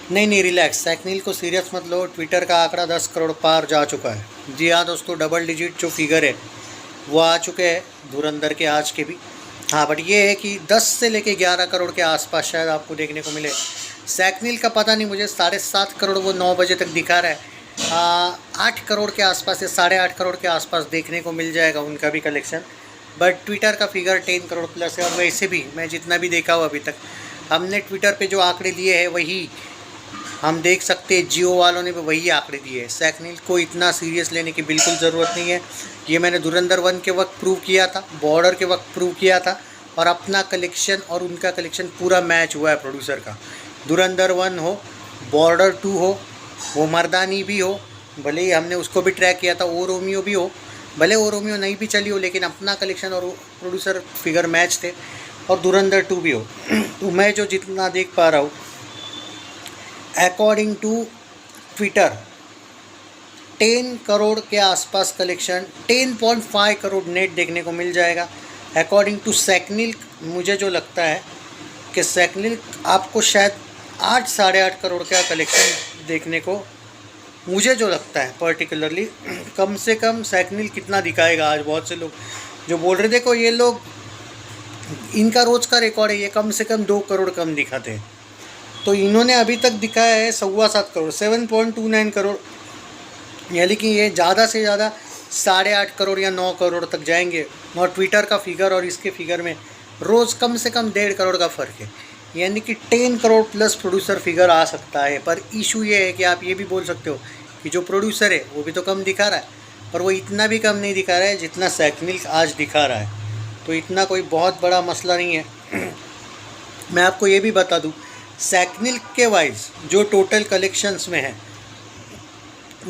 नहीं नहीं, रिलैक्स, सैकनील को सीरियस मत लो। ट्विटर का आंकड़ा 10 करोड़ पार जा चुका है। जी हाँ दोस्तों, डबल डिजिट जो फिगर है वो आ चुके हैं धुरंधर के आज के भी। हाँ, बट ये है कि 10 से लेके 11 करोड़ के आसपास शायद आपको देखने को मिले। सैकनील का पता नहीं मुझे, 7.5 करोड़ वो 9 बजे तक दिखा रहा है। 8 करोड़ के आसपास या 8.5 करोड़ के आसपास देखने को मिल जाएगा उनका भी कलेक्शन। बट ट्विटर का फिगर 10 करोड़ प्लस है। और वैसे भी मैं जितना भी देखा हूँ अभी तक, हमने ट्विटर पे जो आंकड़े लिए हैं वही हम देख सकते हैं, जियो वालों ने भी वही आंकड़े दिए हैं। सैकनील को इतना सीरियस लेने की बिल्कुल ज़रूरत नहीं है। ये मैंने धुरंधर 1 के वक्त प्रूव किया था, बॉर्डर के वक्त प्रूव किया था, और अपना कलेक्शन और उनका कलेक्शन पूरा मैच हुआ है प्रोड्यूसर का। धुरंधर 1 हो, बॉर्डर 2 हो, वो मर्दानी भी हो, भले ही हमने उसको भी ट्रैक किया था, ओ रोमियो भी हो, भले ओ रोमियो नहीं भी चली हो, लेकिन अपना कलेक्शन और प्रोड्यूसर फिगर मैच थे। और धुरंधर 2 भी हो। तो मैं जो जितना देख पा रहा हूँ, अकॉर्डिंग टू ट्विटर 10 करोड़ के आसपास कलेक्शन, 10.5 करोड़ नेट देखने को मिल जाएगा। अकॉर्डिंग टू सैकनील मुझे जो लगता है कि सैकनील आपको शायद 8 8.5 करोड़ का कलेक्शन देखने को, मुझे जो लगता है पर्टिकुलरली, कम से कम सैकनील कितना दिखाएगा। आज बहुत से लोग जो बोल रहे, देखो ये लोग, इनका रोज़ का रिकॉर्ड है, ये कम से कम 2 करोड़ कम दिखाते हैं। तो इन्होंने अभी तक दिखाया है 7.25 करोड़, 7.29 करोड़, यानी कि ये ज़्यादा से ज़्यादा 8.5 करोड़ या 9 करोड़ तक जाएंगे। और ट्विटर का फिगर और इसके फिगर में रोज़ कम से कम 1.5 करोड़ का फ़र्क है, यानी कि 10 करोड़ प्लस प्रोड्यूसर फिगर आ सकता है। पर इशू ये है कि आप ये भी बोल सकते हो कि जो प्रोड्यूसर है वो भी तो कम दिखा रहा है, पर वो इतना भी कम नहीं दिखा रहा है जितना सैकनील आज दिखा रहा है। तो इतना कोई बहुत बड़ा मसला नहीं है। मैं आपको ये भी बता दूँ, सैकनील के वाइज जो टोटल कलेक्शंस में है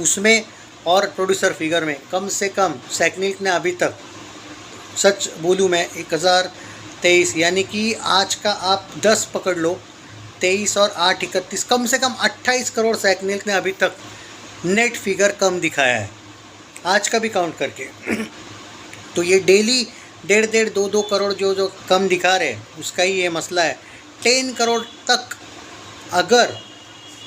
उसमें और प्रोड्यूसर फिगर में कम से कम सैकनील ने अभी तक, सच बोलूँ मैं, 1023, यानी कि आज का आप 10 पकड़ लो, 23 और 8 31, कम से कम 28 करोड़ सैकनील ने अभी तक नेट फिगर कम दिखाया है आज का भी काउंट करके। तो ये डेली 1.5 2 करोड़ जो कम दिखा रहे हैं उसका ही ये मसला है। 10 करोड़ तक अगर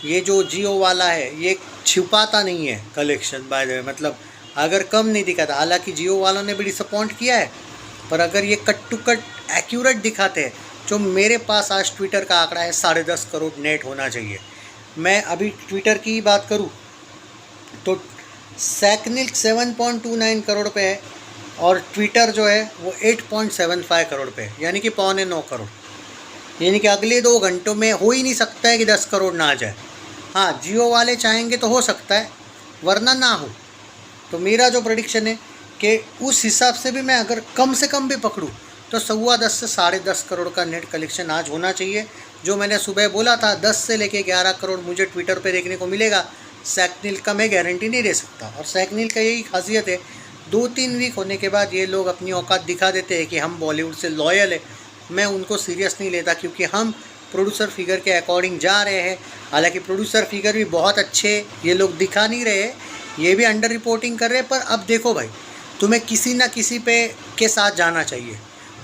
ये जो जियो वाला है ये छुपाता नहीं है कलेक्शन, बाय द वे, मतलब अगर कम नहीं दिखाता, हालांकि जियो वालों ने भी डिसअपॉइंट किया है, पर अगर ये कट टू कट एक्यूरेट दिखाते हैं, जो मेरे पास आज ट्विटर का आंकड़ा है 10.5 करोड़ नेट होना चाहिए। मैं अभी ट्विटर की ही बात करूँ तो सैकनील 7.29 करोड़ पे है और ट्विटर जो है वो 8.75 करोड़ पे है, यानी कि 8.25 करोड़। यानी कि अगले 2 घंटों में हो ही नहीं सकता है कि 10 करोड़ ना आ जाए। हाँ, जियो वाले चाहेंगे तो हो सकता है, वरना ना हो। तो मेरा जो प्रेडिक्शन है कि उस हिसाब से भी मैं अगर कम से कम भी पकड़ूँ तो 10.25 से 10.5 करोड़ का नेट कलेक्शन आज होना चाहिए। जो मैंने सुबह बोला था 10 से लेके 11 करोड़ मुझे ट्विटर पे देखने को मिलेगा, सैकनील का मैं गारंटी नहीं दे सकता। और सैकनील का यही खासियत है, 2-3 वीक होने के बाद ये लोग अपनी औकात दिखा देते हैं कि हम बॉलीवुड से लॉयल है। मैं उनको सीरियस नहीं लेता, क्योंकि हम प्रोड्यूसर फिगर के अकॉर्डिंग जा रहे हैं। हालांकि प्रोड्यूसर फिगर भी बहुत अच्छे ये लोग दिखा नहीं रहे, ये भी अंडर रिपोर्टिंग कर रहे हैं। पर अब देखो भाई, तुम्हें किसी ना किसी पे के साथ जाना चाहिए।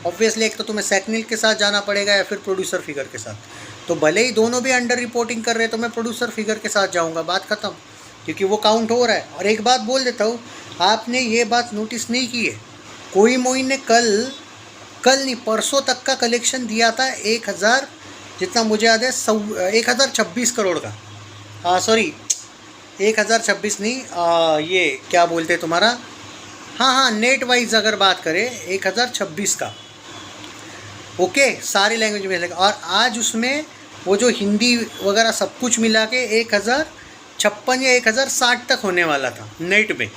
ऑब्वियसली एक तो तुम्हें सैकनील के साथ जाना पड़ेगा या फिर प्रोड्यूसर फिगर के साथ। तो भले ही दोनों भी अंडर रिपोर्टिंग कर रहे हैं तो मैं प्रोड्यूसर फिगर के साथ जाऊँगा, बात ख़त्म, क्योंकि वो काउंट हो रहा है। और एक बात बोल देता हूँ, आपने ये बात नोटिस नहीं की है, कोई मोई ने कल नहीं परसों तक का कलेक्शन दिया था 1000, जितना मुझे याद है 1026 करोड़ का। सॉरी, 1026 नहीं, ये क्या बोलते तुम्हारा, हाँ, नेट वाइज अगर बात करें 1026 का, ओके, सारी लैंग्वेज में लगा। और आज उसमें वो जो हिंदी वगैरह सब कुछ मिला के 1056 या 1060 तक होने वाला था नेट में।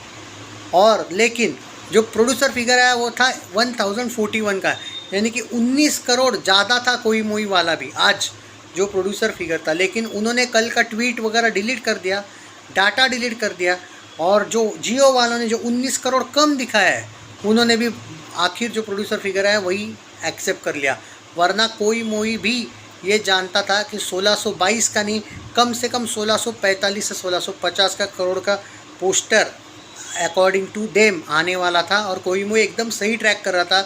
और लेकिन जो प्रोड्यूसर फिगर है वो था 1041 का, यानी कि 19 करोड़ ज़्यादा था कोई मोई वाला भी आज जो प्रोड्यूसर फिगर था। लेकिन उन्होंने कल का ट्वीट वगैरह डिलीट कर दिया, डाटा डिलीट कर दिया, और जो जियो वालों ने जो 19 करोड़ कम दिखाया है उन्होंने भी आखिर जो प्रोड्यूसर फिगर है वही एक्सेप्ट कर लिया। वरना कोई मोई भी ये जानता था कि 1622 का नहीं, कम से कम 1645 से 1650 का करोड़ का पोस्टर अकॉर्डिंग टू देम आने वाला था। और कोई मुझे एकदम सही ट्रैक कर रहा था,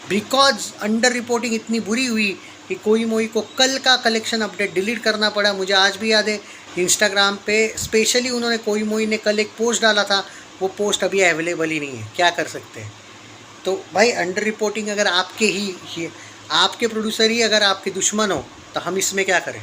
बिकॉज अंडर रिपोर्टिंग इतनी बुरी हुई कि कोई मोई को कल का कलेक्शन अपडेट डिलीट करना पड़ा। मुझे आज भी याद है इंस्टाग्राम पे स्पेशली उन्होंने कोई मोई ने कल एक पोस्ट डाला था, वो पोस्ट अभी अवेलेबल ही नहीं है, क्या कर सकते हैं। तो भाई अंडर रिपोर्टिंग अगर आपके ही आपके प्रोड्यूसर ही अगर आपके दुश्मन हो तो हम इसमें क्या करें।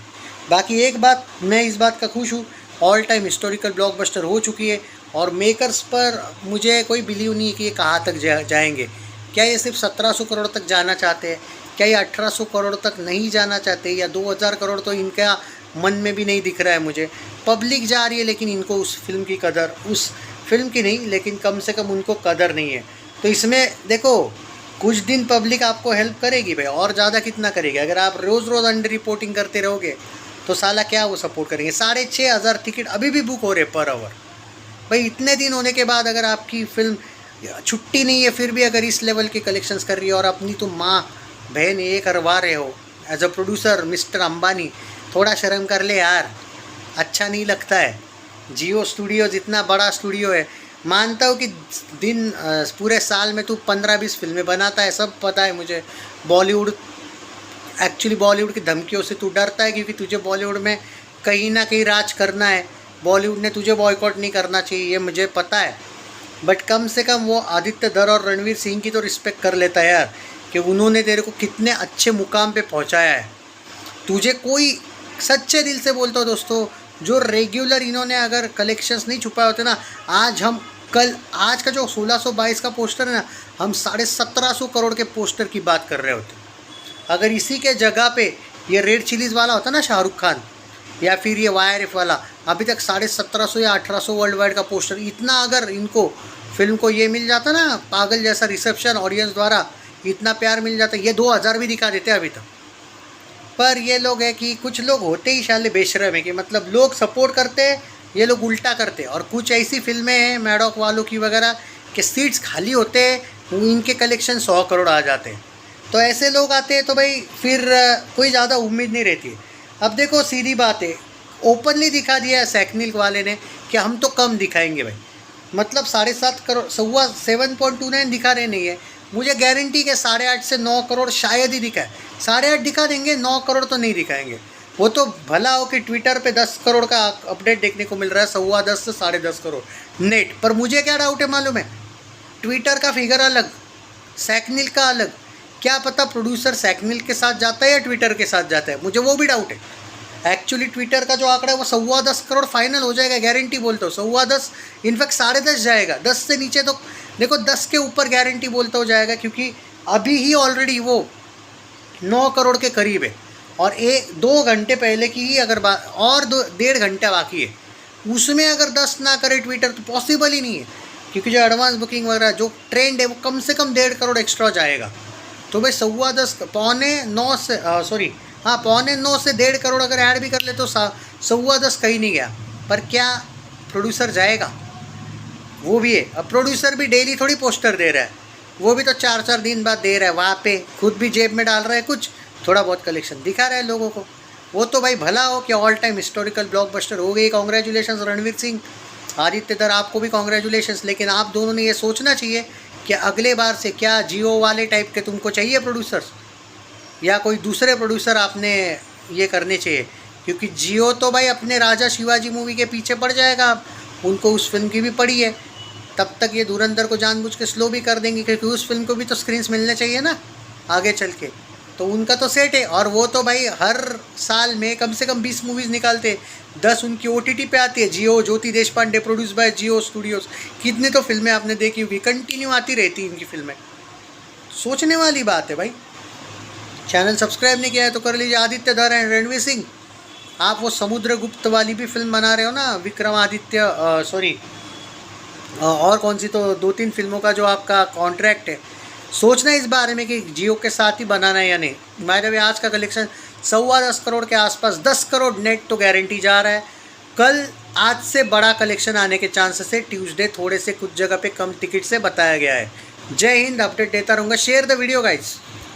बाकी एक बात, मैं इस बात का खुश हूँ, ऑल टाइम हिस्टोरिकल ब्लॉकबस्टर हो चुकी है और मेकर्स पर मुझे कोई बिलीव नहीं है कि ये कहाँ तक जाएंगे। क्या ये सिर्फ 1700 करोड़ तक जाना चाहते हैं, क्या ये 1800 करोड़ तक नहीं जाना चाहते, या 2000 करोड़ तो इनका मन में भी नहीं दिख रहा है मुझे। पब्लिक जा रही है लेकिन इनको उस फिल्म की कदर, उस फिल्म की नहीं लेकिन कम से कम उनको कदर नहीं है। तो इसमें देखो कुछ दिन पब्लिक आपको हेल्प करेगी भाई, और ज़्यादा कितना करेगी। अगर आप रोज़ रोज़ अंडर रिपोर्टिंग करते रहोगे तो साला क्या वो सपोर्ट करेंगे। 6500 टिकट अभी भी बुक हो रहे पर आवर। भाई इतने दिन होने के बाद अगर आपकी फिल्म छुट्टी नहीं है फिर भी अगर इस लेवल के कलेक्शंस कर रही है और अपनी तो माँ बहन ये करवा रहे हो as a producer mister Ambani, थोड़ा शर्म कर ले यार, अच्छा नहीं लगता है। जियो स्टूडियोज इतना बड़ा स्टूडियो है, मानता हूँ कि दिन पूरे साल में तू 15-20 फिल्में बनाता है, सब पता है मुझे। बॉलीवुड एक्चुअली बॉलीवुड की धमकियों से तू डरता है क्योंकि तुझे बॉलीवुड में कहीं ना कहीं राज करना है। बॉलीवुड ने तुझे बॉयकॉट नहीं करना चाहिए, ये मुझे पता है, बट कम से कम वो आदित्य धर और रणवीर सिंह की तो रिस्पेक्ट कर लेता है यार, कि उन्होंने तेरे को कितने अच्छे मुकाम पे पहुंचाया है। तुझे कोई सच्चे दिल से बोलता हो दोस्तों, जो रेगुलर इन्होंने अगर कलेक्शंस नहीं छुपाए होते ना, आज का जो 1622 का पोस्टर है ना, हम 1750 करोड़ के पोस्टर की बात कर रहे होते। अगर इसी के जगह पे ये रेड चिलीज़ वाला होता ना शाहरुख खान, या फिर ये YRF वाला, अभी तक 1750 या 1800 वर्ल्ड वाइड का पोस्टर, इतना अगर इनको फिल्म को ये मिल जाता ना, पागल जैसा रिसेप्शन ऑडियंस द्वारा इतना प्यार मिल जाता, ये 2000 भी दिखा देते अभी तक। पर ये लोग है कि कुछ लोग होते ही शाले बेशरम है कि मतलब लोग सपोर्ट करते हैं, ये लोग उल्टा करते हैं। और कुछ ऐसी फिल्में हैं मैडॉक वालों की वगैरह के सीट्स खाली होते हैं, इनके कलेक्शन 100 करोड़ आ जाते हैं। तो ऐसे लोग आते हैं तो भाई फिर कोई ज़्यादा उम्मीद नहीं रहती है। अब देखो सीधी बात है, ओपनली दिखा दिया है सैकनिल वाले ने कि हम तो कम दिखाएंगे भाई, मतलब 7.5 करोड़ 7.29 दिखा रहे नहीं है। मुझे गारंटी के 8.5 से 9 करोड़ शायद ही दिखाए, 8.5 दिखा देंगे, 9 करोड़ तो नहीं दिखाएंगे। वो तो भला हो कि ट्विटर पे 10 करोड़ का अपडेट देखने को मिल रहा है, 10.25 से 10.5 करोड़ नेट। पर मुझे क्या डाउट है मालूम है, ट्विटर का फिगर अलग, सैकनिल का अलग, क्या पता प्रोड्यूसर सैकनिल के साथ जाता है या ट्विटर के साथ जाता है, मुझे वो भी डाउट है। एक्चुअली ट्विटर का जो आंकड़ा है वो 10.25 करोड़ फाइनल हो जाएगा, गारंटी बोलता हूँ 10.25, इनफैक्ट 10.5 जाएगा। 10 से नीचे तो देखो, 10 के ऊपर गारंटी बोलता हो जाएगा, क्योंकि अभी ही ऑलरेडी वो 9 करोड़ के करीब है और 2 घंटे पहले की ही अगर बात, और 1.5 घंटा बाकी है, उसमें अगर 10 ना करे ट्विटर तो पॉसिबल ही नहीं है, क्योंकि जो एडवांस बुकिंग वगैरह जो ट्रेंड है वो कम से कम 1.5 करोड़ एक्स्ट्रा जाएगा। तो भाई 10.25 से 1.5 करोड़ अगर ऐड भी कर ले तो 10.25 कहीं नहीं गया। पर क्या प्रोड्यूसर जाएगा, वो भी है। अब प्रोड्यूसर भी डेली थोड़ी पोस्टर दे रहा है, वो भी तो 4-4 दिन बाद दे रहा है, वहाँ पे खुद भी जेब में डाल रहा है, कुछ थोड़ा बहुत कलेक्शन दिखा रहा है लोगों को। वो तो भाई भला हो कि ऑल टाइम हिस्टोरिकल ब्लॉकबस्टर हो गई। कॉन्ग्रेचुलेशंस रणवीर सिंह, आदित्य धर, आपको भी कॉन्ग्रेचुलेशंस। लेकिन आप दोनों ने ये सोचना चाहिए कि अगले बार से क्या जियो वाले टाइप के तुमको चाहिए प्रोड्यूसर्स, या कोई दूसरे प्रोड्यूसर आपने ये करने चाहिए, क्योंकि जियो तो भाई अपने राजा शिवाजी मूवी के पीछे पड़ जाएगा, उनको उस फिल्म की भी पड़ी है। तब तक ये धुरंधर को जानबूझ के स्लो भी कर देंगे, क्योंकि उस फिल्म को भी तो स्क्रीन्स मिलने चाहिए ना आगे चल के। तो उनका तो सेट है, और वो तो भाई हर साल में कम से कम 20 मूवीज़ निकालते, 10 उनकी OTT पे आती है। Jio, Jyoti Deshpande, produce by Jio studios, कितनी तो फिल्में आपने देखी होगी, कंटिन्यू आती रहती इनकी फिल्में। सोचने वाली बात है भाई। चैनल सब्सक्राइब नहीं किया है तो कर लीजिए। आदित्य धर एंड रणवीर सिंह, आप वो समुद्रगुप्त वाली भी फिल्म बना रहे हो ना, विक्रमादित्य, सॉरी और कौन सी, तो 2-3 फिल्मों का जो आपका कॉन्ट्रैक्ट है, सोचना इस बारे में कि जियो के साथ ही बनाना है या नहीं। बाय द वे आज का कलेक्शन 10.25 करोड़ के आसपास, 10 करोड़ नेट तो गारंटी जा रहा है। कल आज से बड़ा कलेक्शन आने के चांसेस है, ट्यूसडे थोड़े से कुछ जगह पे कम टिकट से बताया गया है। जय हिंद, अपडेट देता रहूँगा। Share the video guys.